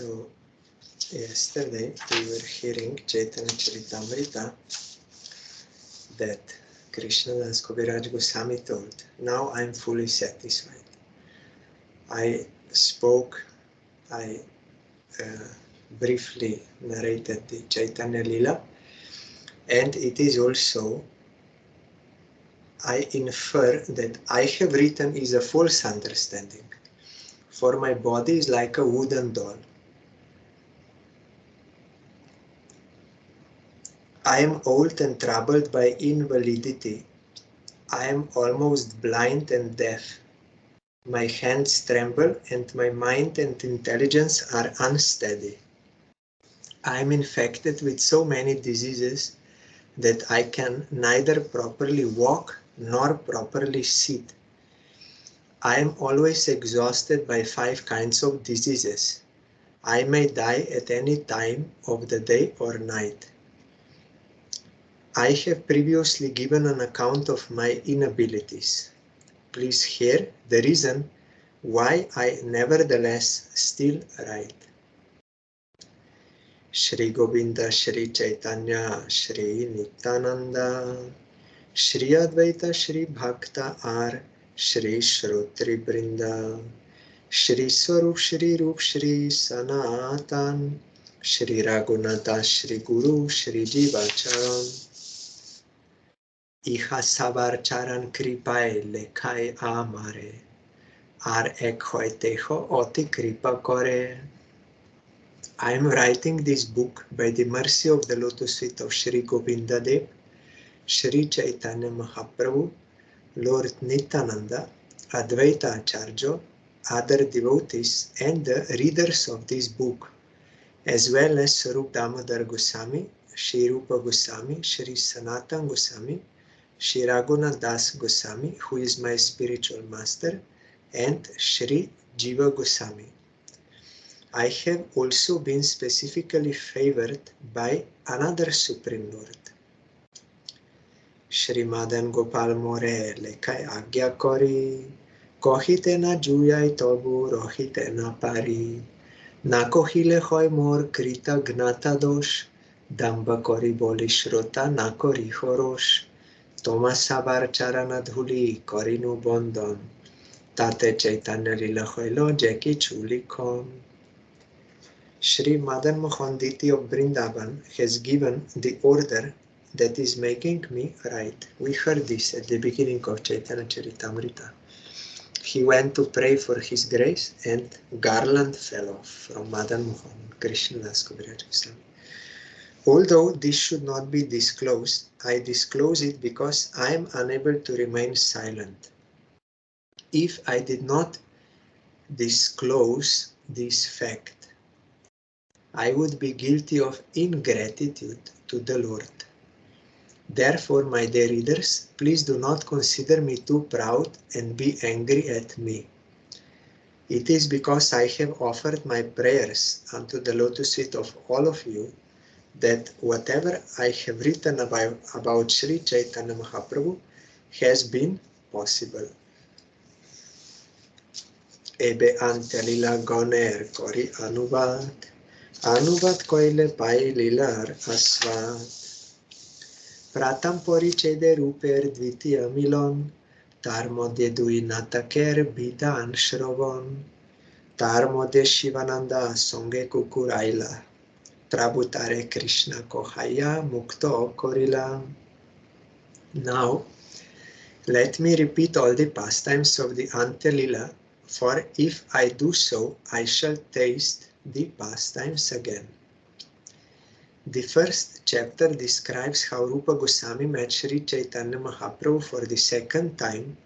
So yesterday we were hearing Chaitanya Charitamrita that Krishnadas Kaviraj Goswami told, now I am fully satisfied. I briefly narrated the Chaitanya Lila, and it is also, I infer that I have written is a false understanding, for my body is like a wooden doll. I am old and troubled by invalidity. I am almost blind and deaf. My hands tremble and my mind and intelligence are unsteady. I am infected with so many diseases that I can neither properly walk nor properly sit. I am always exhausted by 5 kinds of diseases. I may die at any time of the day or night. I have previously given an account of my inabilities. Please hear the reason why I nevertheless still write. Shri Govinda, Shri Chaitanya, Shri Nityananda, Shri Advaita, Shri Bhakta are Shri Shrotri Brinda, Shri Swarup, Shri Rup, Shri Sanatan, Shri Raghunatha, Shri Guru, Shri Jivacharan. Iha sabar charan kripae lekhai amare, ar ek hoiteho oti kripa kore. I am writing this book by the mercy of the lotus feet of Shri Govinda Dev, Shri Chaitanya Mahaprabhu, Lord Nityananda, Advaita Acharya, other devotees and the readers of this book, as well as Sarup Damodar Goswami, Shri Rupa Goswami, Shri Sanatan Goswami, Shri Raghunath Das Goswami, who is my spiritual master, and Shri Jiva Goswami. I have also been specifically favored by another Supreme Lord. Shri Madan Gopal More lekai agya kori, kohite na juyai tobu rohite na pari, na kohile hoy mor krita gnata dosh, damba kori boli shrota na kori horosh. Toma sabar charana dhuli korinu bondon, tate Chaitanya lila hoilo jeki chuli kom. Shri Madan Mohan Diti of Vrindavan has given the order that is making me write. We heard this at the beginning of Chaitanya Charitamrita. He went to pray for his grace and garland fell off from Madan Mohan, Krishnadas Kaviraj Goswami. Although this should not be disclosed, I disclose it because I am unable to remain silent. If I did not disclose this fact, I would be guilty of ingratitude to the Lord. Therefore, my dear readers, please do not consider me too proud and be angry at me. It is because I have offered my prayers unto the lotus feet of all of you that whatever I have written about Sri Chaitanya Mahaprabhu has been possible. Ebe ante lila goner kori anuvad koile pai lilar asvat. Pratam porichede ruper dvitiya milon, তার মধ্যে দুই নাটকের বিধান শ্রবণ, তার মধ্যে শিবানন্দা সঙ্গে কুকুর আইলা, Prabhu Tare Krishna Kohaya Mukto Korila. Now, let me repeat all the pastimes of the Antelila, for if I do so, I shall taste the pastimes again. The first chapter describes how Rupa Goswami met Sri Chaitanya Mahaprabhu for the second time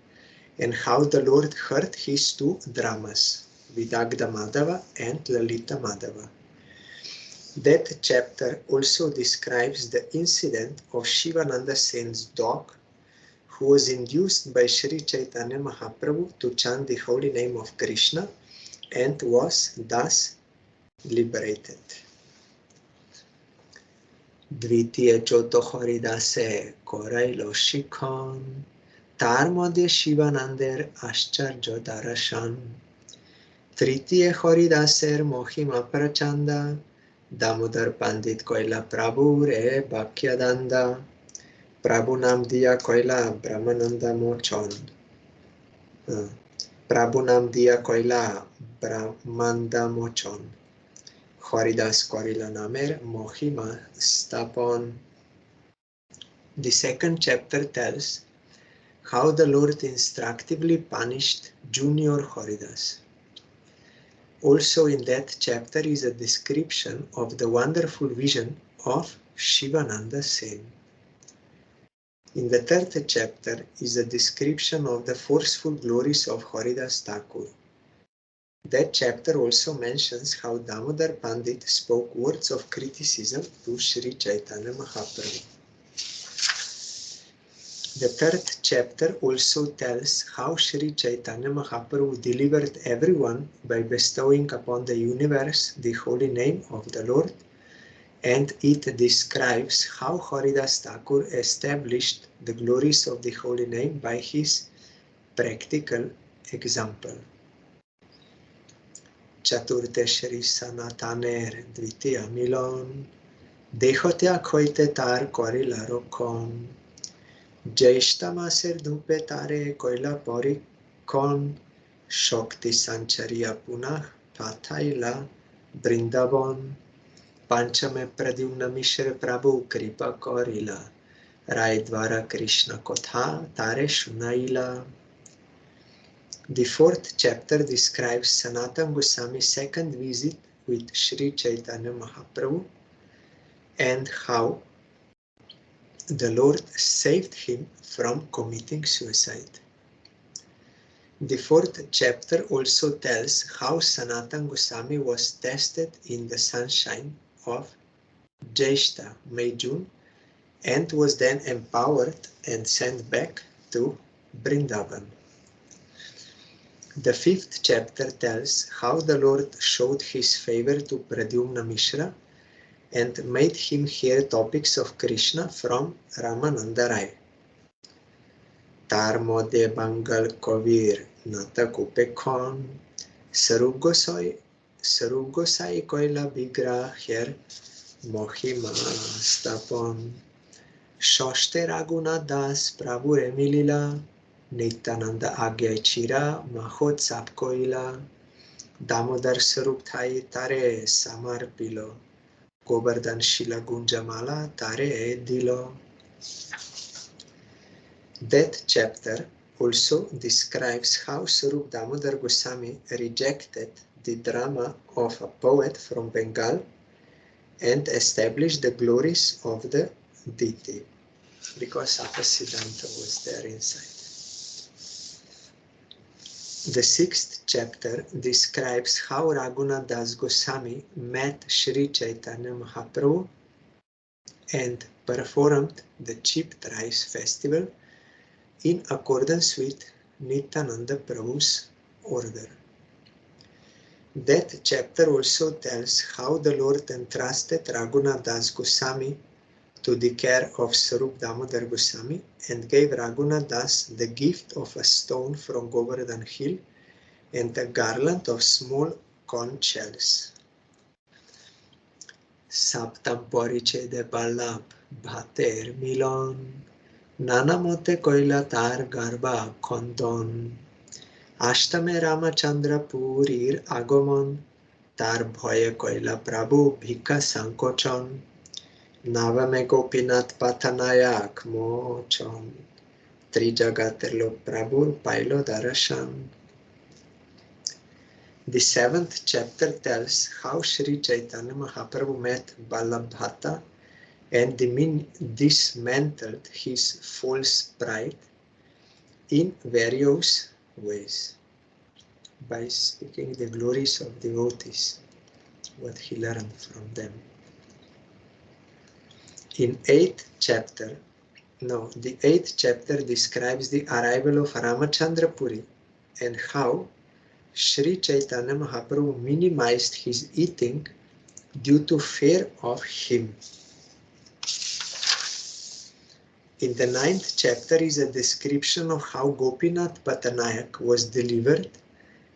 and how the Lord heard his 2 dramas, Vidagdha Madhava and Lalita Madhava. That chapter also describes the incident of Shivananda Sen's dog, who was induced by Sri Chaitanya Mahaprabhu to chant the holy name of Krishna and was thus liberated. Dvitiya Choto Haridase Korailo Shikhon, Tar Modhe Shivanander Ascharjo Darashan. Tritiye Haridaser Mohima Prachanda, Damodar Pandit Koila Prabhu Re Bhakyadanda, Prabhu Nam Diya Koila Brahmananda Mochon. Prabhu Nam Diya Koila Brahmanda Mochon. Haridas Korila Namer Mohima Stapon. The second chapter tells how the Lord instructively punished Junior Haridas. Also in that chapter is a description of the wonderful vision of Shivananda Sen. In the third chapter is a description of the forceful glories of Haridas Thakur. That chapter also mentions how Damodar Pandit spoke words of criticism to Sri Chaitanya Mahaprabhu. The third chapter also tells how Sri Chaitanya Mahaprabhu delivered everyone by bestowing upon the universe the holy name of the Lord, and it describes how Haridas Thakur established the glories of the holy name by his practical example. Chaturte Shri Sanataner Dvitiya Milon Dehotya Khoite Tar Korila Rokon Jeshta Maser Dhupe Tare Koila Porikon Shokti Sanchariya Punah Pathaila Brindavan Panchame Pradyumna Mishra Prabhu Kripa Korila Rai Dvara Krishna Kotha Tare Shunaila. The fourth chapter describes Sanatana Goswami's second visit with Sri Chaitanya Mahaprabhu and how the Lord saved him from committing suicide. The fourth chapter also tells how Sanatana Goswami was tested in the sunshine of Jeshta, May-June, and was then empowered and sent back to Vrindavan. The fifth chapter tells how the Lord showed his favor to Pradyumna Mishra and made him hear topics of Krishna from Ramananda Rai. Tar Modhe Bangal Kovir Natakupekon Sarup Gosai Koila Bigra Her Mohima Stapon Shoshte Raguna Das Prabhu Remilila Nityananda Agyai Chira Mahot Sapkoila Damodar Sarup Thai Tare Samar Pilo Govardhan Shila Gunjamala Tare Dilo. That chapter also describes how Sarup Damodar Goswami rejected the drama of a poet from Bengal and established the glories of the deity, because Apasiddhanta was there inside. The sixth chapter describes how Raghunath Das Goswami met Sri Chaitanya Mahaprabhu and performed the Chipped Rice Festival in accordance with Nityananda Prabhu's order. That chapter also tells how the Lord entrusted Raghunath Das Goswami to the care of Sarup Damodar Goswami and gave Raghunath Das the gift of a stone from Govardhan Hill and a garland of small conch shells. Saptam Porichede Ballabh Bhater Milon Nanamote Koila Tar Garba Kondon Ashtame Ramachandra Purir Agomon Tar Bhoye Koila Prabhu Bhika Sankochon Navame Gopinath Patanayak Mochon Trijagaterlo Prabhu Pailo Darashan. The seventh chapter tells how Sri Chaitanya Mahaprabhu met Ballabhata and dismantled his false pride in various ways by speaking the glories of devotees, what he learned from them. The eighth chapter describes the arrival of Ramachandra Puri and how Sri Chaitanya Mahaprabhu minimized his eating due to fear of him. In the ninth chapter is a description of how Gopinath Patanayak was delivered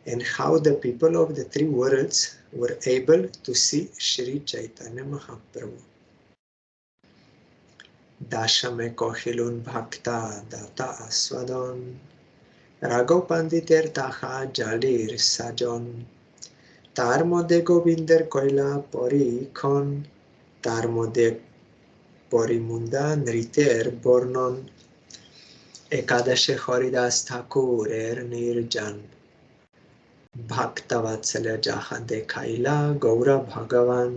and how the people of the three worlds were able to see Sri Chaitanya Mahaprabhu. Dashame kohilun bhakta data aswadon, Raghav panditer taha jalir sajon, তার মধ্যে গোবিন্দের কয়লা পরীক্ষণ, তার মধ্যে পরিমুন্দা নৃত্যের বর্ণন, একাদশে হরিদাস ঠাকুরের নির্জন, ভক্তবৎসল্য যাহা দেখাইলা গৌর ভগবান.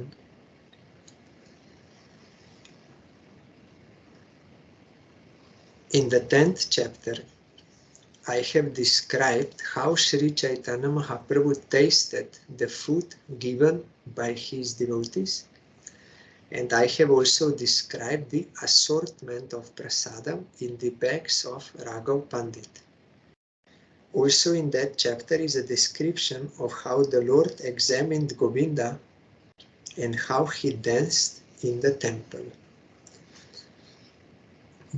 In the 10th chapter, I have described how Sri Chaitanya Mahaprabhu tasted the food given by his devotees, and I have also described the assortment of prasadam in the bags of Raghav Pandit. Also in that chapter is a description of how the Lord examined Govinda and how he danced in the temple.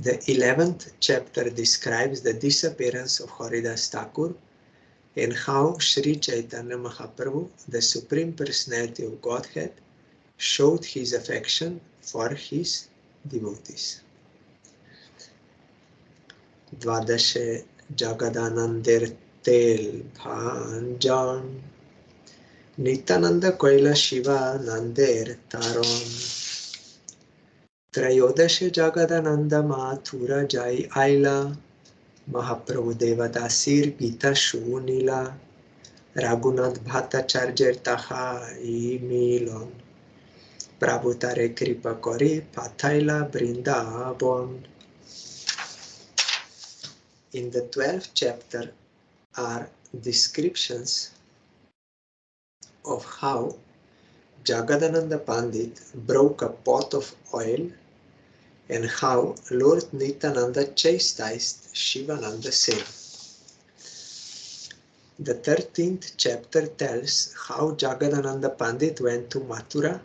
The 11th chapter describes the disappearance of Haridas Thakur and how Sri Chaitanya Mahaprabhu, the Supreme Personality of Godhead, showed his affection for his devotees. Dvadashe Jagadanandir Tel Bhanjan, Nityananda Koila Shiva Nander Taron, Trayodashe Jagadananda Mathura Jai Aila, Mahaprabhu Devadasir Gita Shunila, Raghunath Bhattacharyer Taha Milon, Prabhu Tare Kripa Kori Pathaila Brindavan. In the 12th chapter are descriptions of how Jagadananda Pandit broke a pot of oil and how Lord Nityananda chastised Shivananda Sen. The 13th chapter tells how Jagadananda Pandit went to Mathura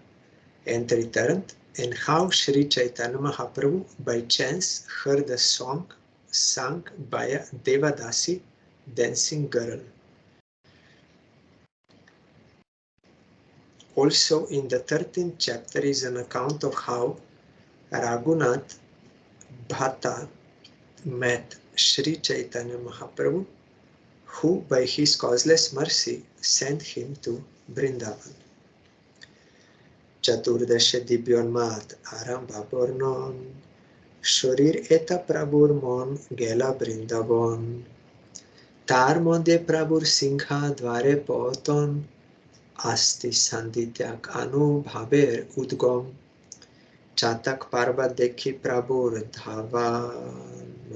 and returned, and how Sri Chaitanya Mahaprabhu by chance heard a song sung by a Devadasi dancing girl. Also in the 13th chapter is an account of how Raghunath Bhatta met Sri Chaitanya Mahaprabhu, who by his causeless mercy sent him to Vrindavan. Chaturdashe Dibhyonmat Arambha Bornon, Shorir Eta Prabhur Mon Gela Vrindavan, তার মধ্যে প্রভুর সিংহা দ্বারে পতন, আস্তি শান্তিত্যাগ অনুভাবের উদ্গম, চাতক পার্বত দেখি প্রভুর ধাবান,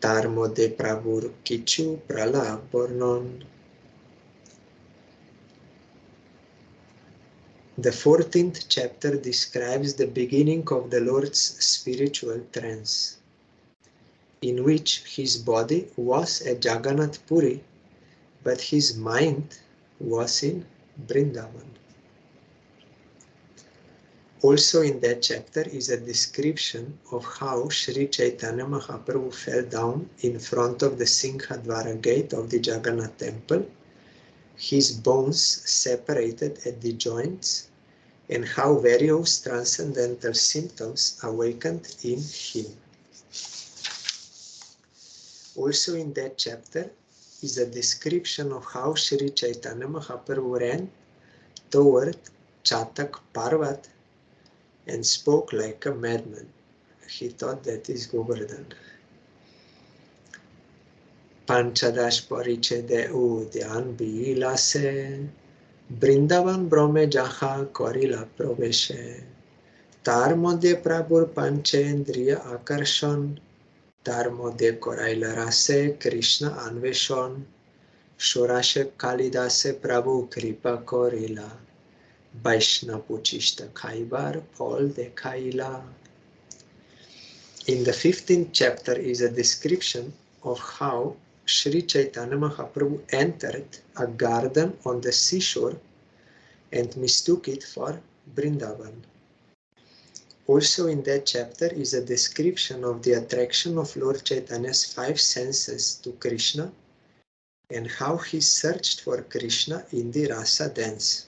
তার মধ্যে প্রভুর কিছু প্রলাপ বর্ণন. The 14th chapter describes the beginning of the Lord's spiritual trance, in which his body was at Jagannath Puri, but his mind was in Vrindavan. Also in that chapter is a description of how Sri Chaitanya Mahaprabhu fell down in front of the Singhadwara gate of the Jagannath temple, his bones separated at the joints, and how various transcendental symptoms awakened in him. Also in that chapter is a description of how Sri Chaitanya Mahaprabhu ran toward Chatak Parvat and spoke like a madman. He thought that is Govardhan. Panchadash Parichede Udyan Bilase, Brindavan Brahme Jaha Korila Probeshe, তার মধ্যে প্রভুর পঞ্চেন্দ্রিয় আকর্ষণ, তার মধ্যে করাইলা রাসে কৃষ্ণ অন্বেষণ, ষোড়শে কালিদাসে প্রভু কৃপা করিলা, বৈষ্ণব উচ্ছিষ্ট খাইবার ফল দেখাইলা. In the 15th chapter is a description of how Sri Chaitanya Mahaprabhu entered a garden on the seashore and mistook it for Vrindavan. Also in that chapter is a description of the attraction of Lord Chaitanya's 5 senses to Krishna and how he searched for Krishna in the Rasa dance.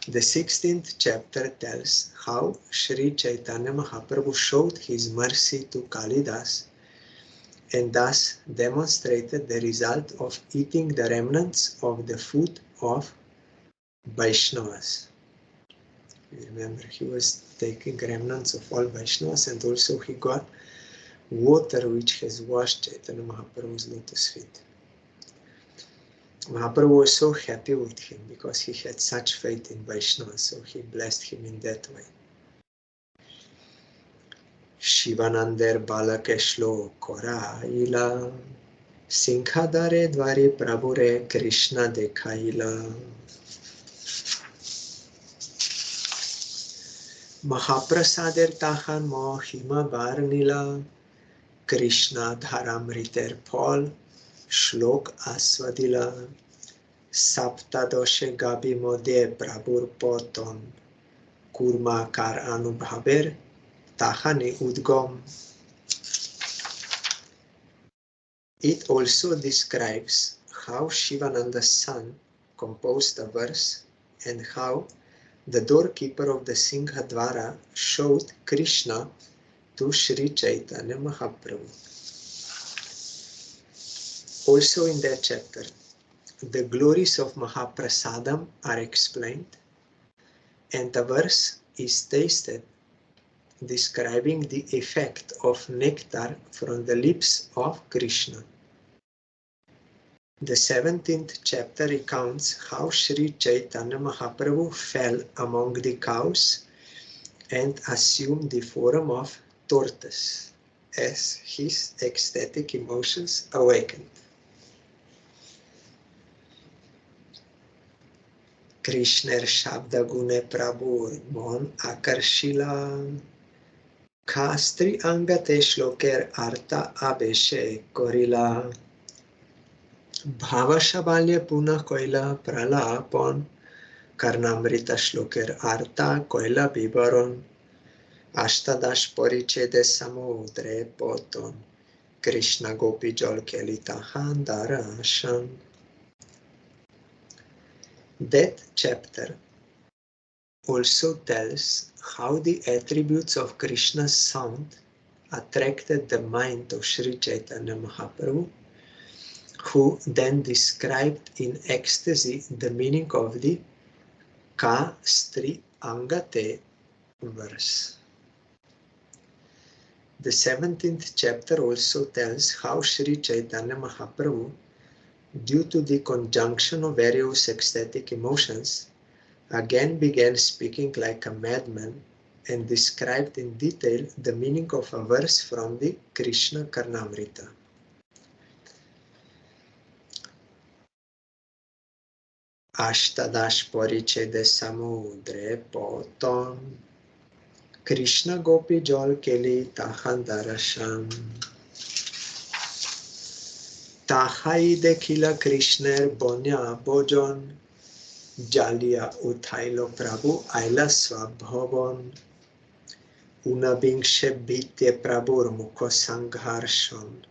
The 16th chapter tells how Sri Chaitanya Mahaprabhu showed his mercy to Kalidas and thus demonstrated the result of eating the remnants of the food of Vaishnavas. Remember, he was taking remnants of all Vaishnavas, and also he got water which has washed Chaitanya Mahaprabhu's lotus feet. Mahaprabhu was so happy with him because he had such faith in Vaishnava, so he blessed him in that way. Shivanandar Balakeshlo Koraila Singhadare Dwari Prabhure Krishna Dekhaila. Mahaprasader Tahan Mohima Barnila Krishna Dharamriter Paul Shlok Aswadila Saptadoshe Gabi Mode Prabhur Poton Kurma Kar Anubhaber Tahani Udgom. It also describes how Shivananda's son composed a verse and how the doorkeeper of the Singhadwara showed Krishna to Sri Chaitanya Mahaprabhu. Also in that chapter, the glories of Mahaprasadam are explained, and a verse is tasted describing the effect of nectar from the lips of Krishna. The 17th chapter recounts how Sri Chaitanya Mahaprabhu fell among the cows and assumed the form of tortoise as his ecstatic emotions awakened. Krishner Shabda Gune Prabhur Mon Akarshila Kastri Angate Shloker Arta Abeshe Korila Bhavashabalya Puna Koila Pralapon Karnamrita Shloker Arta Koila Bibaron Ashtadash Porichede Samudre Poton Krishna Gopi Jol Kelita Handarashan. That chapter also tells how the attributes of Krishna's sound attracted the mind of Sri Chaitanya Mahaprabhu, who then described in ecstasy the meaning of the Ka Stri Angate verse. The 17th chapter also tells how Sri Chaitanya Mahaprabhu, due to the conjunction of various ecstatic emotions, again began speaking like a madman and described in detail the meaning of a verse from the Krishna Karnamrita. Ashtadash Porichede Samudre Poton Krishna Gopi Jol Keli Tahandarasham Tahai Dekhila Krishner Bonya Bojon Jalia Uthailo Prabhu Aila Swabhavon Unabingshe Bhitye Prabhur Mukho Sangharshon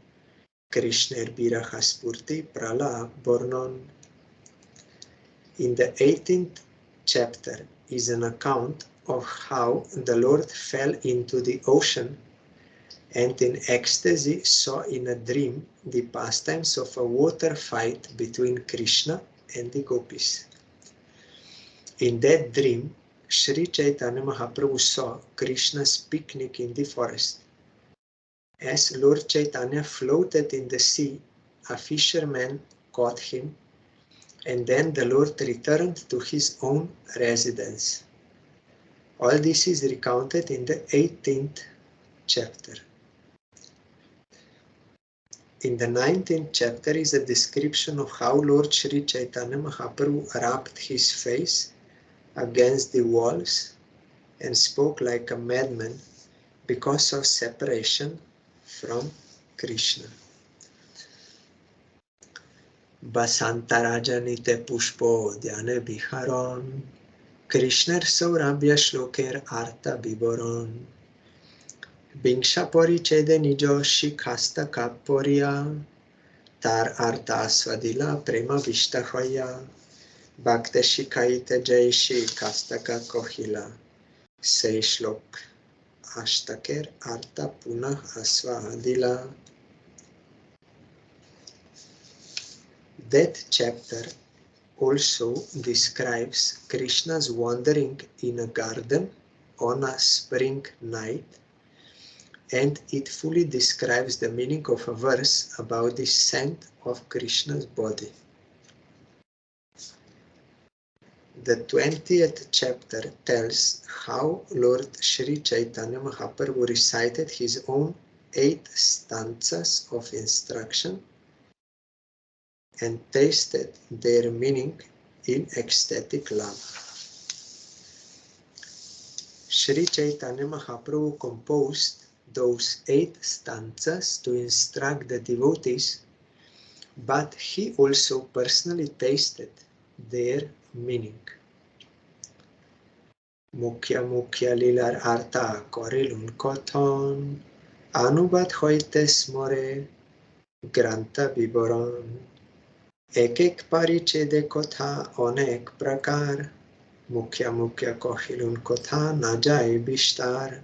Krishner Birahaspurti Prala Bornon. In the 18th chapter is an account of how the Lord fell into the ocean and in ecstasy saw in a dream the pastimes of a water fight between Krishna and the gopis. In that dream, Sri Chaitanya Mahaprabhu saw Krishna's picnic in the forest. As Lord Chaitanya floated in the sea, a fisherman caught him, and then the Lord returned to his own residence. All this is recounted in the 18th chapter. In the 19th chapter is a description of how Lord Sri Chaitanya Mahaprabhu rubbed his face against the walls and spoke like a madman because of separation from Krishna. Basantarajanite Pushpo Dhyane Biharon Krishner Saurabhya Shloker Arta Biboron Bingsha Porichede Nijo Shikhasta Kaporia Tar arta asvadila prema vishta hoya. Bhakta shikaita jaishi kastaka kohila. Sei shlok ashtaker arta punah asvadila. That chapter also describes Krishna's wandering in a garden on a spring night, and it fully describes the meaning of a verse about the scent of Krishna's body. The 20th chapter tells how Lord Sri Chaitanya Mahaprabhu recited his own 8 stanzas of instruction and tasted their meaning in ecstatic love. Sri Chaitanya Mahaprabhu composed those 8 stanzas to instruct the devotees, but he also personally tasted their meaning. Mukhya mukhya lilar arta korilun kothon, anubat hoite smore granta biboron. Ek ek parichede kotha onek prakar, mukhya mukhya kohilun kotha na jai bishtar.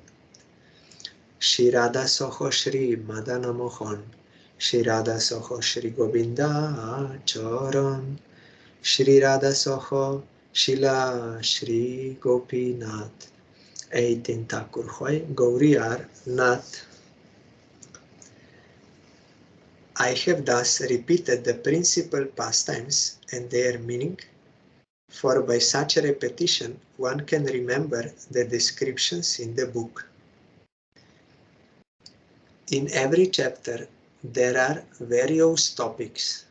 Shri Radha Soho Shri Madana Mohan, Shri Radha Soho Shri Govinda Charan, Shri Radha Soho Shila Shri Gopinath, Eitin Thakur Hoy Gauriyar Nath. I have thus repeated the principal pastimes and their meaning, for by such a repetition one can remember the descriptions in the book. In every chapter there are various topics,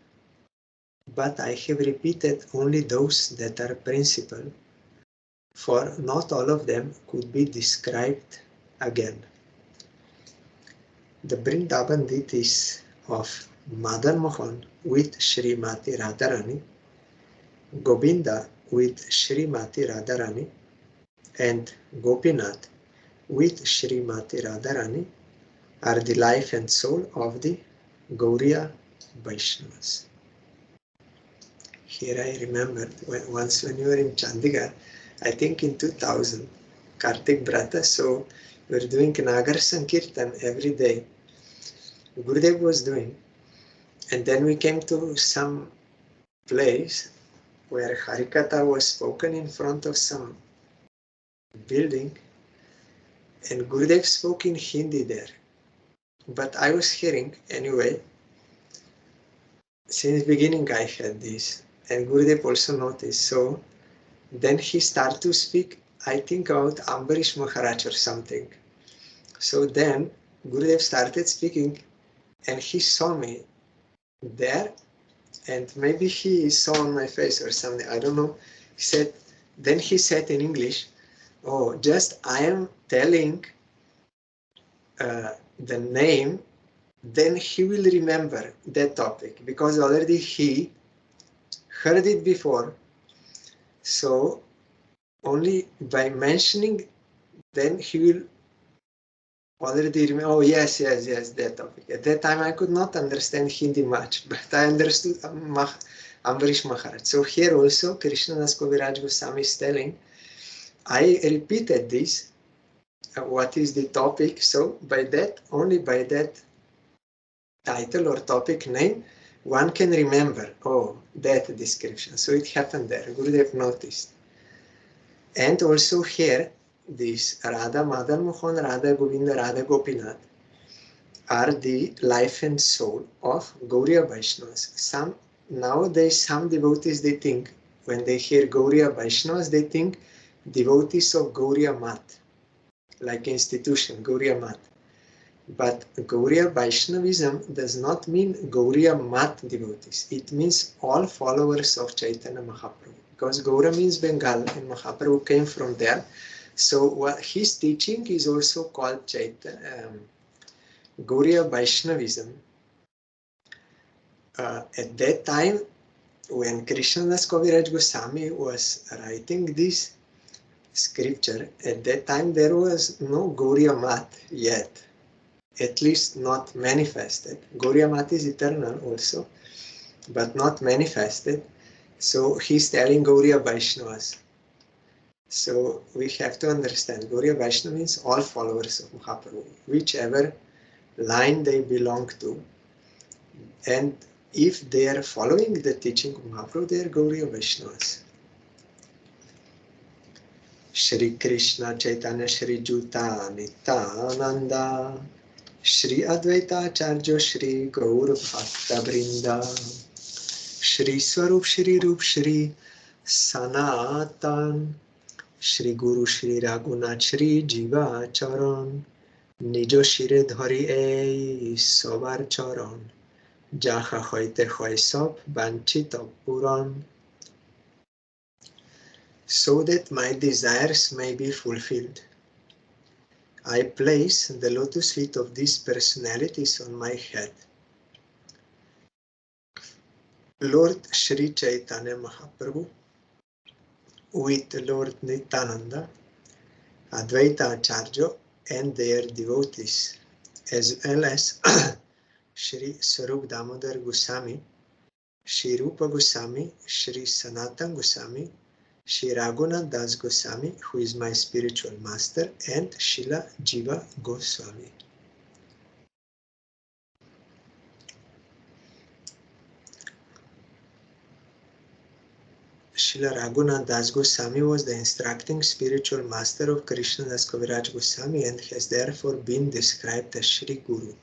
but I have repeated only those that are principal, for not all of them could be described again. The Vrindavan deities of Madan Mohan with Srimati Radharani, Govinda with Srimati Radharani, and Gopinath with Srimati Radharani are the life and soul of the Gauriya Vaishnavas. Here I remembered once when we were in Chandigarh, I think in 2000, Kartik Brata, so we were doing Nagar Sankirtan every day. Gurudev was doing, and then we came to some place where Harikatha was spoken in front of some building, and Gurudev spoke in Hindi there. But I was hearing anyway. Since beginning I had this, and Gurudev also noticed. So then he started to speak, I think about Ambarish Maharaj or something. So then Gurudev started speaking, and he saw me there, and maybe he saw on my face or something, I don't know. Then he said in English, oh, just I am telling the name, then he will remember that topic, because already he heard it before. So only by mentioning, then he will already remember, oh yes, that topic. At that time I could not understand Hindi much, but I understood Ambarish Maharaj. So here also Krishnadas Kaviraj Goswami is telling, I repeated this, what is the topic, so only by that title or topic name, one can remember, oh, that description. So it happened there, Gurudev noticed. And also here, this Radha Madan Mohan, Radha Govinda, Radha Gopinath are the life and soul of Gauriya Vaishnavas. Nowadays, some devotees, they think, when they hear Gauriya Vaishnavas, they think devotees of Gauriya Math, like institution, Gauriya Math. But Gauriya Vaishnavism does not mean Gauriya Math devotees. It means all followers of Chaitanya Mahaprabhu. Because Gaura means Bengal and Mahaprabhu came from there. So his teaching is also called Gauriya Vaishnavism. At that time, when Krishnadas Kaviraj Goswami was writing this scripture, at that time there was no Gauriya Math yet. At least not manifested. Gauriya Math is eternal also, but not manifested. So he's telling Gauriya Vaishnavas. So we have to understand, Gauriya Vaishnava means all followers of Mahaprabhu, whichever line they belong to. And if they are following the teaching of Mahaprabhu, they are Gauriya Vaishnavas. Shri Krishna Chaitanya Shri Juta Nityananda Shri Advaita Acharya Shri Gaur Bhakta Vrinda Shri Swarup Shri Rup Shri Sanatan Shri Guru Shri Raghunath Shri Jiva Charan Nijo Shire Dhari Ei Sobar Charan Jaha Hoite Hoi Sop Banchito Puran, so that my desires may be fulfilled. I place the lotus feet of these personalities on my head. Lord Sri Chaitanya Mahaprabhu with Lord Nityananda, Advaita Acharya and their devotees, as well as Shri Sarup Damodar Goswami, Shri Rupa Goswami, Shri Sanatan Goswami, Shri Raghunath Das Goswami, who is my spiritual master, and Srila Jiva Goswami. Srila Raghunath Das Goswami was the instructing spiritual master of Krishna Das Kaviraj Goswami and has therefore been described as Shri Guru.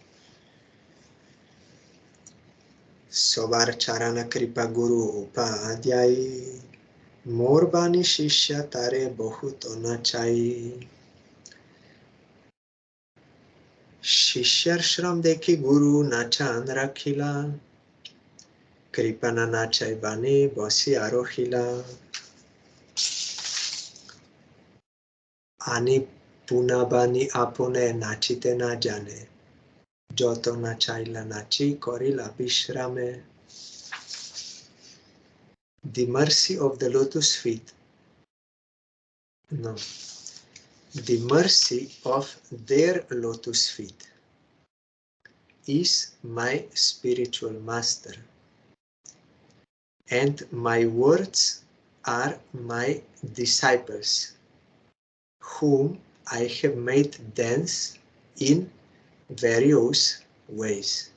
Sobar Charana Kripa Guru Upadhyai Mor Bani Shishya Tare Bahut Ona Chai. Shishyar Shram Dekhi Guru Nachan Rakhila Kripana Nachai Bani Basi Arohila Ani Punabani Apone Nachite Na Jane Joto Na Chaila Nachi Korila Bishrame. The mercy of the lotus feet. No. The mercy of their lotus feet is my spiritual master, and my words are my disciples, whom I have made dance in various ways.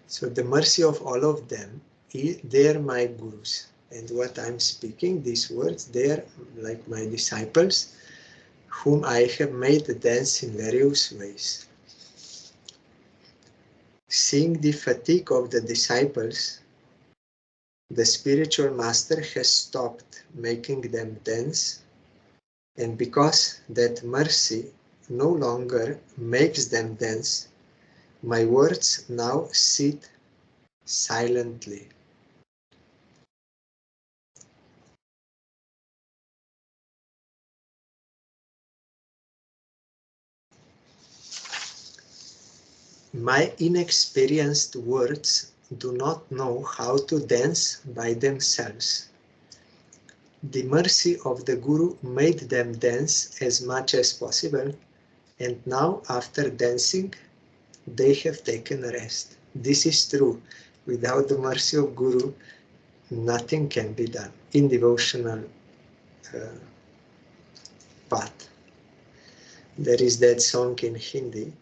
So the mercy of all of them, they are my gurus. And what I'm speaking, these words, they are like my disciples, whom I have made dance in various ways. Seeing the fatigue of the disciples, the spiritual master has stopped making them dance, and because that mercy no longer makes them dance, my words now sit silently. My inexperienced words do not know how to dance by themselves. The mercy of the Guru made them dance as much as possible, and now after dancing, they have taken rest. This is true. Without the mercy of Guru, nothing can be done in devotional path. There is that song in Hindi,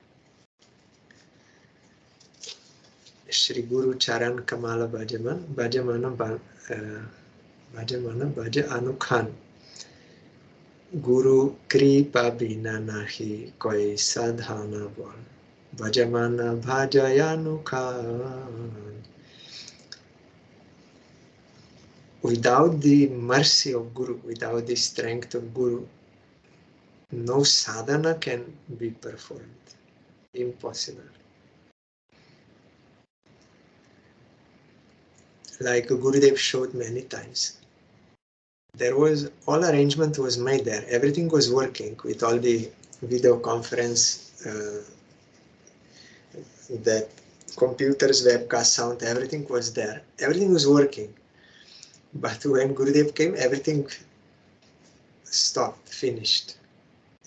Shri Guru Charan Kamala Bhajaman, Bhajamana Bhaja Anukhan. Guru Kripa Bina Nahi Koi Sadhana Bol. Bhajamana Bhajayanukhan. Without the mercy of Guru, without the strength of Guru, no sadhana can be performed. Impossible. Like Gurudev showed many times. There was, all arrangement was made there. Everything was working with all the video conference, that computers, webcast, sound, everything was there. Everything was working. But when Gurudev came, everything stopped, finished.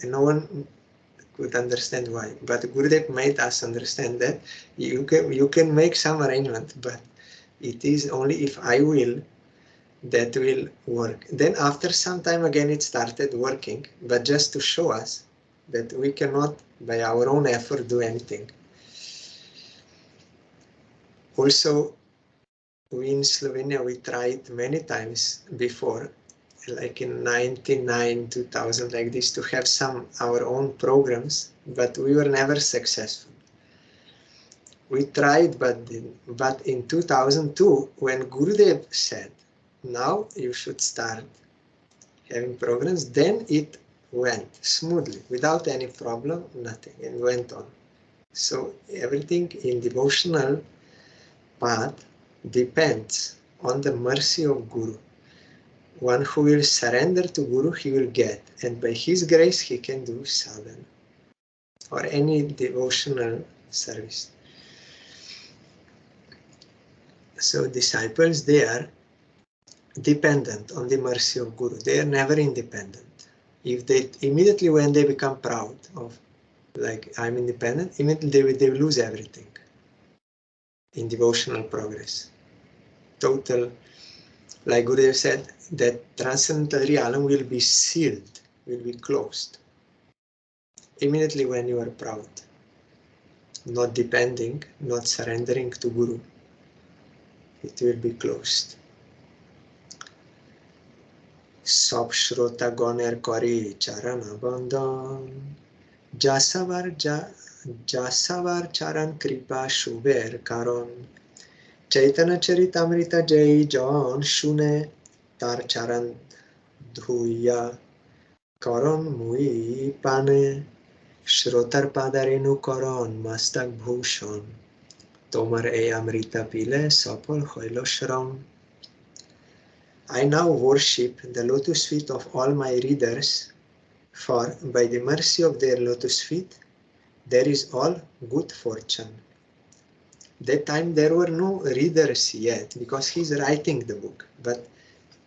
And no one could understand why. But Gurudev made us understand that you can make some arrangement, but it is only if I will that will work. Then after some time again it started working, but just to show us that we cannot by our own effort do anything. Also, we in Slovenia, we tried many times before, like in 99, 2000, like this, to have some our own programs, but we were never successful. We tried, but in 2002, when Gurudev said, now you should start having programs, then it went smoothly, without any problem, nothing, and went on. So everything in devotional path depends on the mercy of Guru. One who will surrender to Guru, he will get, and by his grace he can do sadhana or any devotional service. So disciples, they are dependent on the mercy of Guru. They are never independent. If they immediately when they become proud of, like, I'm independent, immediately they will lose everything in devotional progress. Total, like Gurudev said, that transcendental realm will be sealed, will be closed. Immediately when you are proud, not depending, not surrendering to Guru, it will be closed. Sab Shrota Goner Kori Charana Bandhan Jasavar Charan Kripa Shuber Karon Chaitanya Charitamrita Jai Jon Shune Tar Charan Dhuya Karon Mui Pane Shrotar Padarenu Karon Mastak Bhushan Tomar E Amrita Pile Sapol Hoilo Shram. I now worship the lotus feet of all my readers, for by the mercy of their lotus feet, there is all good fortune. That time there were no readers yet, because he's writing the book. But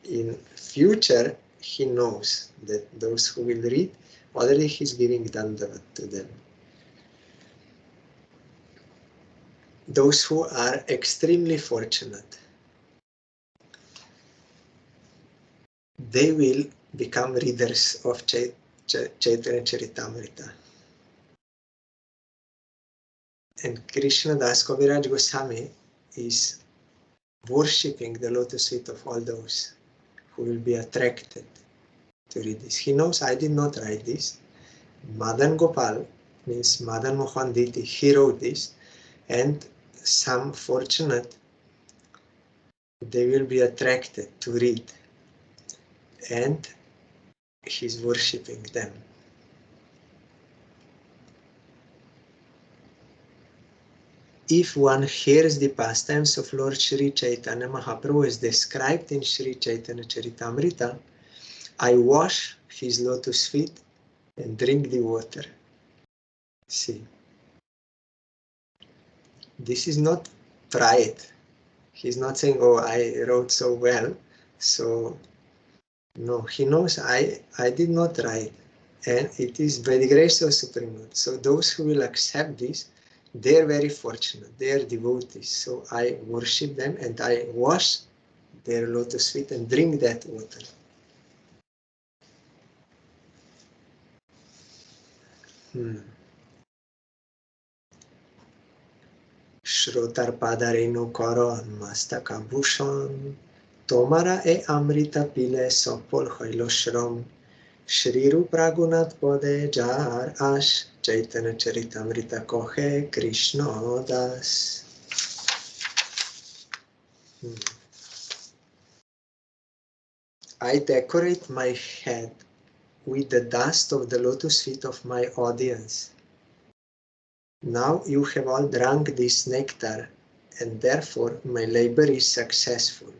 in future, he knows that those who will read, already he's giving dandavat to them. Those who are extremely fortunate, they will become readers of Chaitanya Charitamrita. And Krishna Das Kaviraj Goswami is worshipping the lotus feet of all those who will be attracted to read this. He knows I did not write this. Madan Gopal, means Madan Mohan Diti, he wrote this, and some fortunate, they will be attracted to read, and he's worshipping them. If one hears the pastimes of Lord Sri Chaitanya Mahaprabhu as described in Sri Chaitanya Charitamrita, I wash his lotus feet and drink the water. See, this is not pride. He's not saying, oh, I wrote so well. So, no, he knows I did not write. And it is by the grace of Supreme Lord. So those who will accept this, they are very fortunate. They are devotees. So I worship them and I wash their lotus feet and drink that water. Shrotar padarenu karon mastaka bhushan tomara e amrita pile sopol hoilo shram Shri Rup Raghunath Pade Jar Ash Chaitanya Charitamrita Kohe Krishna Das. I decorate my head with the dust of the lotus feet of my audience. Now you have all drunk this nectar, and therefore my labor is successful.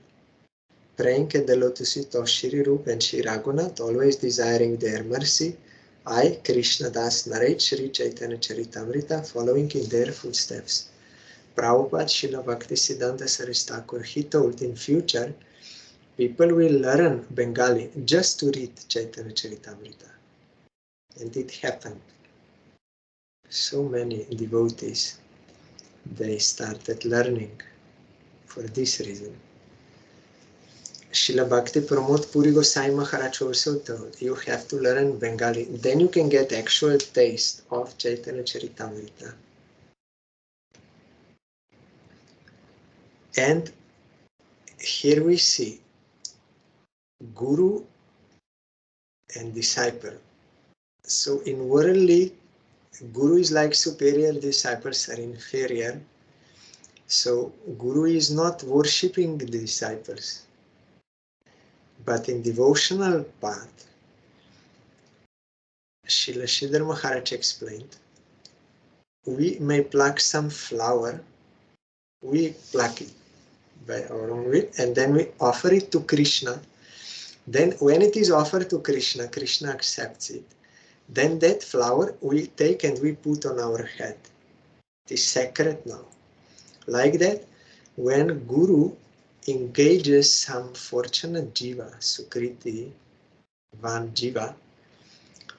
Praying at the lotus feet of Shri Rup and Shri Raghunath, always desiring their mercy, I, Krishna Das, narrate Shri Chaitanya Charitamrita, following in their footsteps. Prabhupada Srila Bhaktisiddhanta Saraswati Thakur, he told in future, people will learn Bengali just to read Chaitanya Charitamrita. And it happened. So many devotees, they started learning for this reason. Srila Bhakti Pramod Puri Gosai Maharaj also told, you have to learn Bengali, then you can get actual taste of Chaitanya Charitamrita. And here we see Guru and disciple. So in worldly, Guru is like superior, disciples are inferior. So Guru is not worshipping the disciples. But in devotional path, Srila Sridhar Maharaj explained, we may pluck some flower, we pluck it by our own will, and then we offer it to Krishna. Then when it is offered to Krishna, Krishna accepts it. Then that flower we take and we put on our head. It is sacred now. Like that, when Guru engages some fortunate jiva, Sukriti, Van Jiva,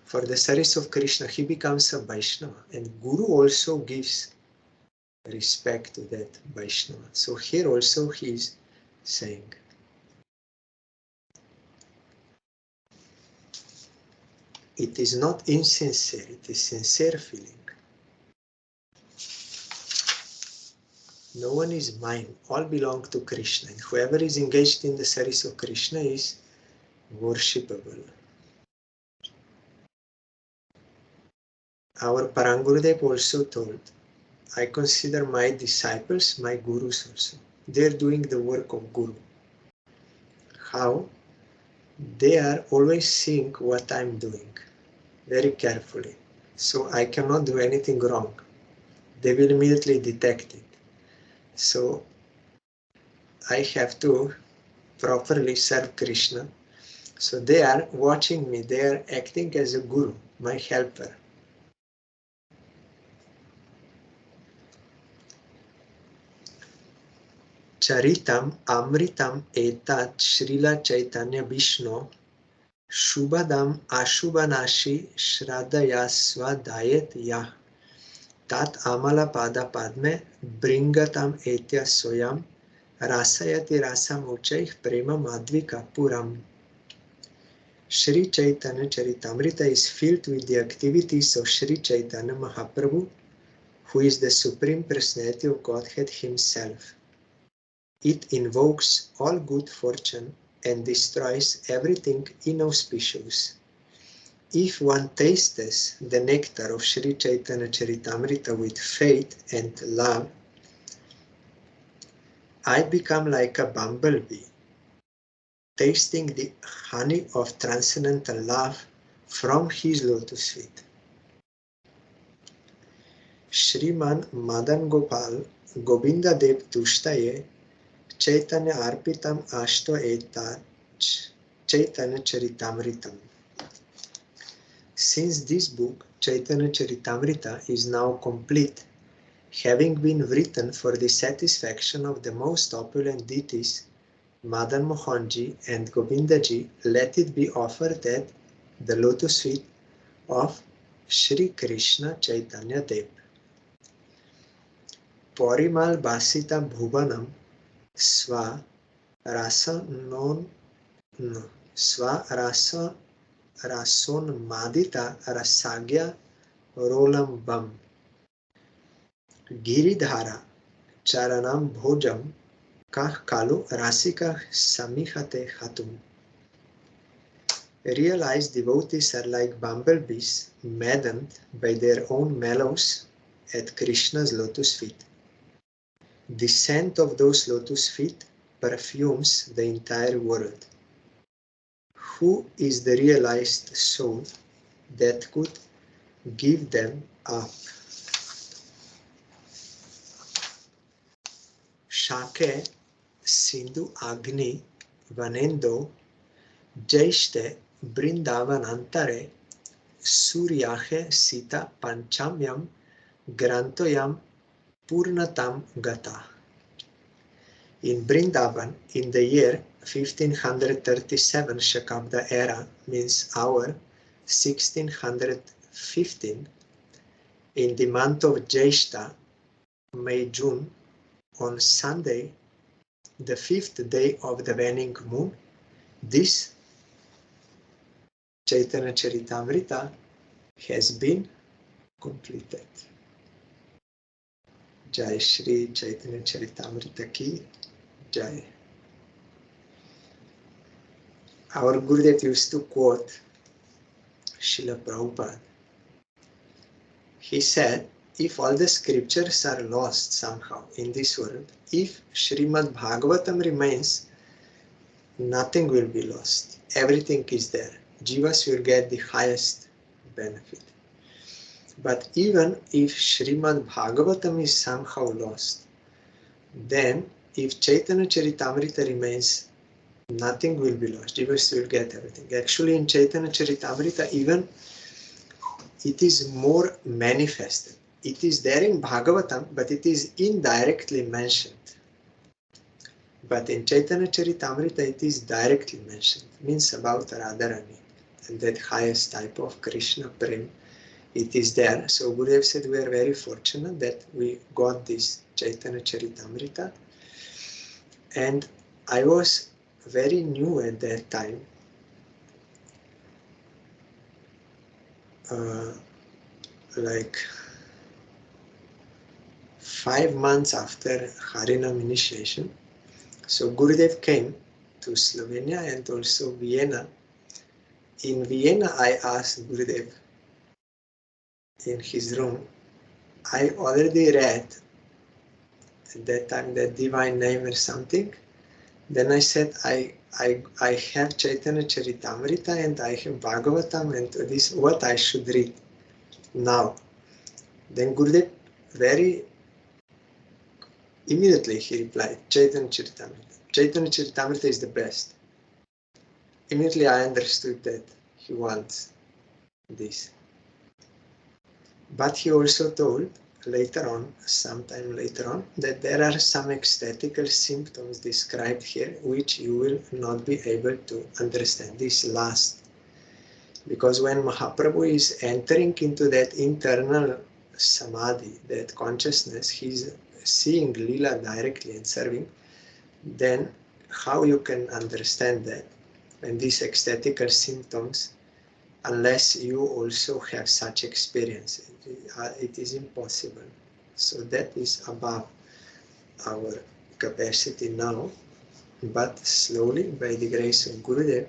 for the service of Krishna, he becomes a Vaishnava. And Guru also gives respect to that Vaishnava. So here also he is saying, it is not insincere, it is sincere feeling. No one is mine, all belong to Krishna. And whoever is engaged in the service of Krishna is worshipable. Our Parangurudev also told, I consider my disciples my gurus also. They are doing the work of Guru. How? They are always seeing what I am doing very carefully. So I cannot do anything wrong. They will immediately detect it. So I have to properly serve Krishna. So they are watching me. They are acting as a guru, my helper. Charitam Amritam Etat Srila Chaitanya Vishnu Shubhadam Ashubhanashi Shraddhaya Swadayet Yah Tat Amala Pada Padme Bringatam Etya Soyam Rasayati Rasam Uchaih Prema Madvika Puram. Sri Chaitanya Charitamrita is filled with the activities of Sri Chaitanya Mahaprabhu, who is the Supreme Personality of Godhead Himself. It invokes all good fortune and destroys everything inauspicious. If one tastes the nectar of Sri Chaitanya Charitamrita with faith and love, I become like a bumblebee, tasting the honey of transcendental love from his lotus feet. Shriman Madan Gopal Govinda Dev Tushtaye Chaitanya Arpitam Ashto Etat Chaitanya Charitamritam. Since this book, Chaitanya Charitamrita, is now complete, having been written for the satisfaction of the most opulent deities, Madan Mohanji and Govindaji, let it be offered at the lotus feet of Sri Krishna Chaitanya Dev. Porimal Basita Bhuvanam Swa Rasa Non Swa Rasa Rason Madita Rasagya Rolambam Giridhara Charanam Bhojam Kah Kalu Rasika Samihate Hatum. Realized devotees are like bumblebees maddened by their own mellows at Krishna's lotus feet. The scent of those lotus feet perfumes the entire world. Who is the realized soul that could give them up? Shake Sindhu Agni Vanendo Jaishte Brindavanantare Suryahe Sita Panchamyam Grantoyam Purnatam Gata. In Brindavan, in the year 1537 Shakabda era, means our 1615, in the month of Jeshta, May, June, on Sunday, the 5th day of the waning moon, this Chaitanya Charitamrita has been completed. Jai Shri Chaitanya Charitamrita ki Jai. Our Gurudev used to quote Srila Prabhupada. He said, if all the scriptures are lost somehow in this world, if Srimad Bhagavatam remains, nothing will be lost. Everything is there. Jivas will get the highest benefit. But even if Srimad Bhagavatam is somehow lost, then if Chaitanya Charitamrita remains, nothing will be lost. Jivas will get everything. Actually, in Chaitanya Charitamrita, even it is more manifested. It is there in Bhagavatam, but it is indirectly mentioned. But in Chaitanya Charitamrita, it is directly mentioned. It means about Radharani and that highest type of Krishna Prem. It is there. So Gurudev said we are very fortunate that we got this Chaitanya Charitamrita. And I was very new at that time. Like 5 months after Harinam initiation. So Gurudev came to Slovenia and also Vienna. In Vienna, I asked Gurudev in his room, I already read at that time the divine name or something. Then I said, I have Chaitanya Charitamrita and I have Bhagavatam and this, what I should read now. Then Gurudev very immediately he replied, Chaitanya Charitamrita. Chaitanya Charitamrita is the best. Immediately I understood that he wants this. But he also told later on, sometime later on, that there are some ecstatical symptoms described here which you will not be able to understand. This last. Because when Mahaprabhu is entering into that internal samadhi, that consciousness, he is seeing Lila directly and serving, then how you can understand that? And these ecstatical symptoms, unless you also have such experience, it is impossible. So that is above our capacity now, but slowly, by the grace of Gurudev,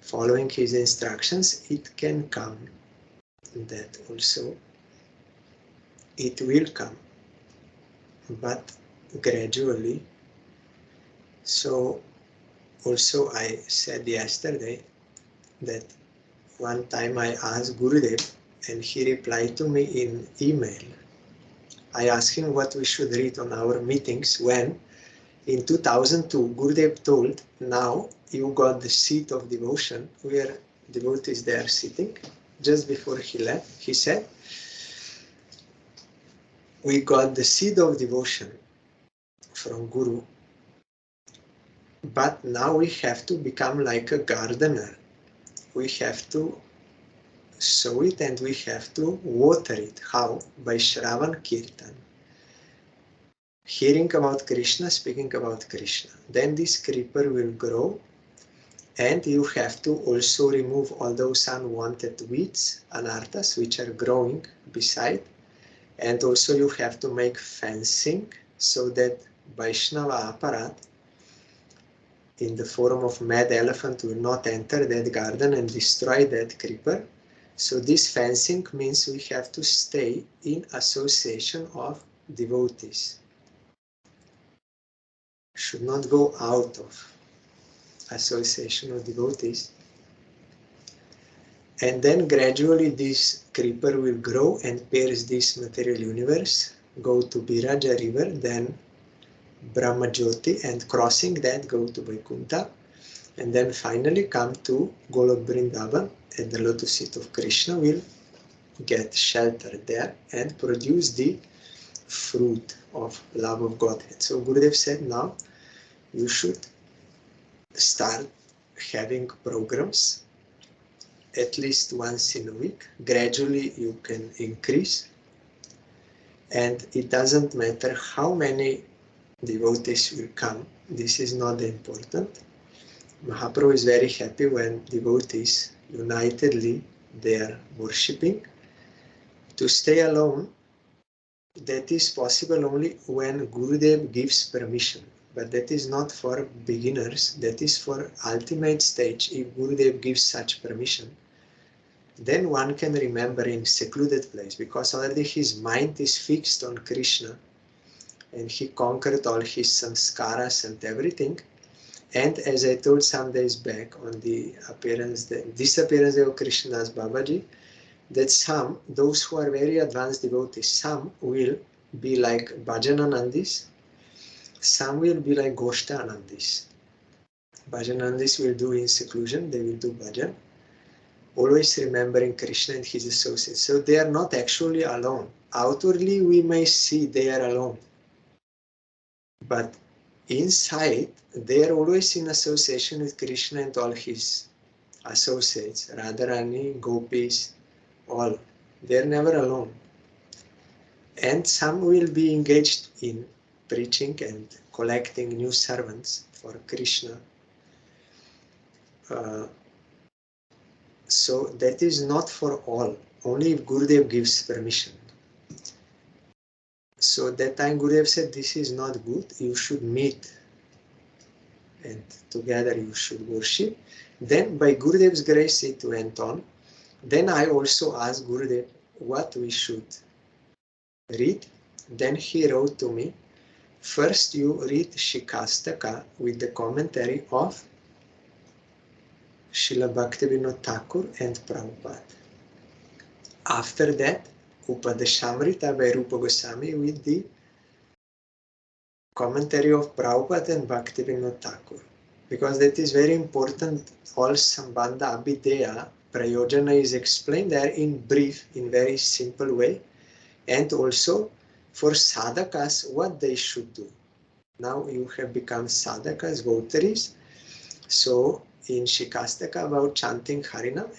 following his instructions, it can come. That also, it will come, but gradually. So also I said yesterday that one time I asked Gurudev and he replied to me in email. I asked him what we should read on our meetings when in 2002 Gurudev told, now you got the seat of devotion where devotees they are sitting. Just before he left, he said, we got the seed of devotion from Guru, but now we have to become like a gardener. We have to sow it and we have to water it. How? By Shravan Kirtan. Hearing about Krishna, speaking about Krishna. Then this creeper will grow and you have to also remove all those unwanted weeds, anarthas, which are growing beside. And also you have to make fencing so that Vaishnava aparat in the form of mad elephant will not enter that garden and destroy that creeper. So this fencing means we have to stay in association of devotees. Should not go out of association of devotees. And then gradually this creeper will grow and pierce this material universe, go to Biraja river, then Brahma Jyoti, and crossing that go to Vaikuntha, and then finally come to Golok Vrindavan, and the lotus seat of Krishna will get shelter there and produce the fruit of love of Godhead. So Gurudev said, now you should start having programs at least once in a week. Gradually you can increase, and it doesn't matter how many devotees will come. This is not important. Mahaprabhu is very happy when devotees unitedly they are worshipping. To stay alone, that is possible only when Gurudev gives permission. But that is not for beginners, that is for ultimate stage. If Gurudev gives such permission, then one can remember in secluded place, because already his mind is fixed on Krishna and he conquered all his samskaras and everything. And as I told some days back on the disappearance of Krishnadas Babaji, that those who are very advanced devotees, some will be like Bhajananandis, some will be like Goshtanandis. Bhajanandis will do in seclusion, they will do bhajan, always remembering Krishna and his associates. So they are not actually alone. Outwardly we may see they are alone, but inside they are always in association with Krishna and all his associates, Radharani, Gopis, all. They are never alone. And some will be engaged in preaching and collecting new servants for Krishna. So that is not for all, only if Gurudev gives permission. So that time Gurudev said, this is not good, you should meet and together you should worship. Then by Gurudev's grace it went on. Then I also asked Gurudev what we should read. Then he wrote to me, first you read Shikastaka with the commentary of Srila Bhaktivinoda Thakur and Prabhupada. After that, Upadeshamrita by Rupa Goswami with the commentary of Prabhupada and Bhaktivinoda Thakur. Because that is very important. All Sambandha Abhideya Prayojana is explained there in brief, in very simple way. And also for sadhakas, what they should do. Now you have become sadhakas, votaries. So in Shikastaka about chanting Harinam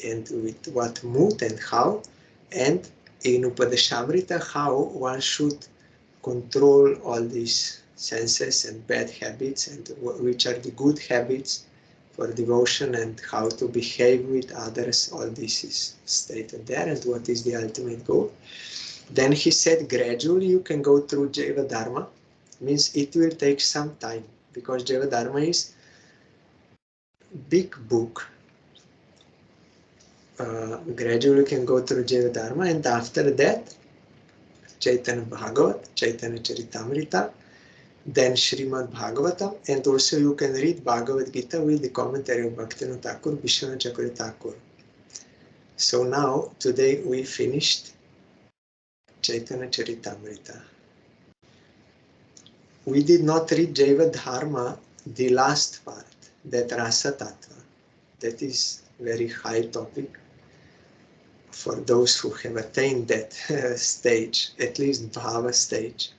and with what mood and how, and in Upadeshamrita how one should control all these senses and bad habits, and which are the good habits for devotion, and how to behave with others. All this is stated there, and what is the ultimate goal. Then he said gradually you can go through Jaiva Dharma, means it will take some time, because Jaiva Dharma is big book. Gradually you can go through Jaiva Dharma, and after that Chaitanya Bhagavat, Chaitanya Charitamrita, then Srimad Bhagavatam, and also you can read Bhagavad Gita with the commentary of Bhaktivinoda Thakur, Vishwanath Chakravarti Thakur. So now, today we finished Chaitanya Charitamrita. We did not read Jaiva Dharma, the last part, that Rasa Tattva. That is very high topic for those who have attained that stage, at least Bhava stage.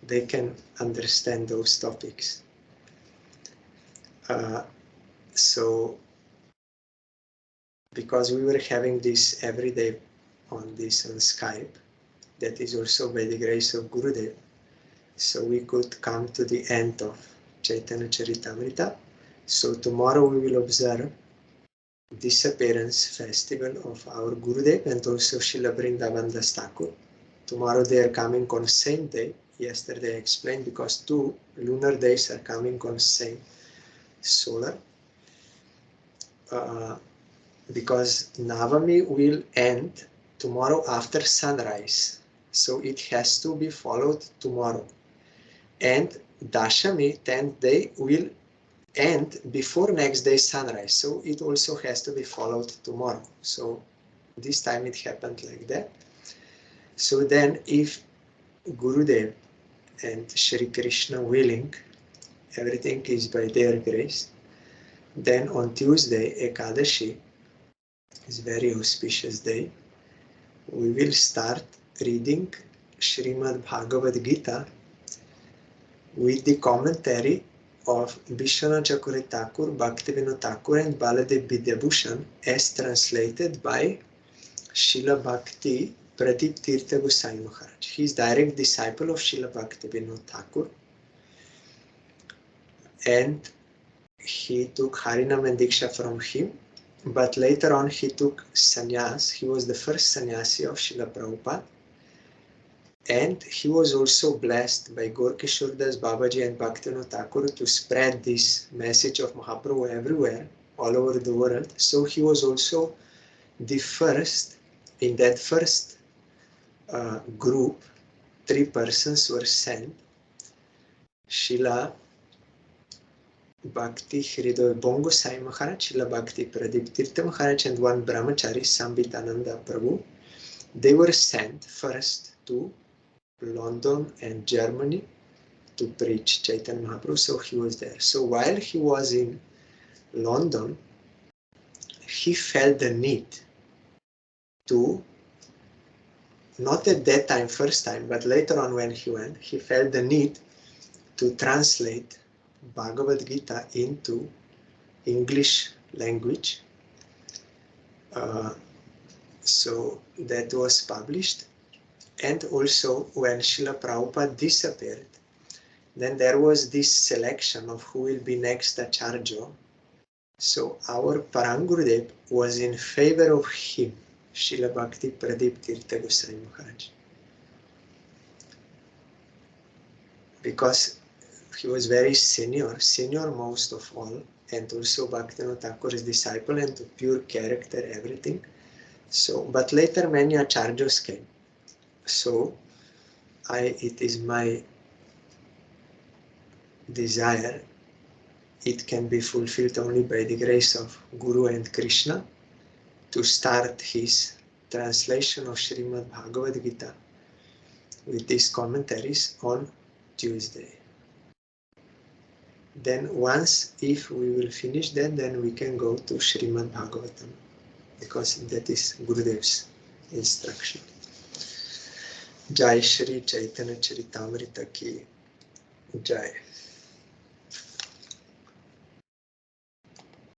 They can understand those topics. So, because we were having this every day on Skype, that is also by the grace of Gurudev, so we could come to the end of Chaitanya Charitamrita. So tomorrow we will observe disappearance festival of our Gurudev and also Srila Vrindavan Das Thakur. Tomorrow they are coming on the same day. Yesterday I explained because 2 lunar days are coming on the same solar. Because Navami will end tomorrow after sunrise. So it has to be followed tomorrow. And Dashami, 10th day, will end before next day sunrise. So it also has to be followed tomorrow. So this time it happened like that. So then if Gurudev and Shri Krishna willing, everything is by their grace, then on Tuesday, Ekadashi, is very auspicious day, we will start reading Srimad Bhagavad Gita with the commentary of Vishwanath Chakravarti Thakur, Bhaktivinoda Thakur and Baladev Vidyabhushan as translated by Srila Bhakti Pradeep Tirtha Goswami Maharaj. He is direct disciple of Srila Bhaktivinoda Thakur, and he took Harinam and Diksha from him, but later on he took sannyas. He was the first sannyasi of Srila Prabhupada, and he was also blessed by Gaur Kishore Das Babaji and Bhaktivinoda Thakur to spread this message of Mahaprabhu everywhere, all over the world. So he was also the first, in that first group, 3 persons were sent. Srila Bhakti Hridoy Bongo Sai Maharaj, Srila Bhakti Pradeep Tirtha Maharaj, and one brahmachari, Sambitananda Prabhu. They were sent first to London and Germany to preach Chaitanya Mahaprabhu, so he was there. So while he was in London, he felt the need to, not at that time, first time, but later on when he went, he felt the need to translate Bhagavad Gita into English language. So that was published. And also when Srila Prabhupada disappeared, then there was this selection of who will be next Acharya. So our Parangurudev was in favor of him, Srila Bhakti Pradeep Tirtha Goswami Maharaj, because he was very senior most of all, and also Bhaktivinoda Thakur's disciple and pure character, everything. So, but later many acharyas came. So, it is my desire, it can be fulfilled only by the grace of Guru and Krishna, to start his translation of Srimad Bhagavad Gita with these commentaries on Tuesday. Then once, if we will finish that, then we can go to Srimad Bhagavatam, because that is Gurudev's instruction. Jai Shri Chaitanya Charitamrita ki Jai.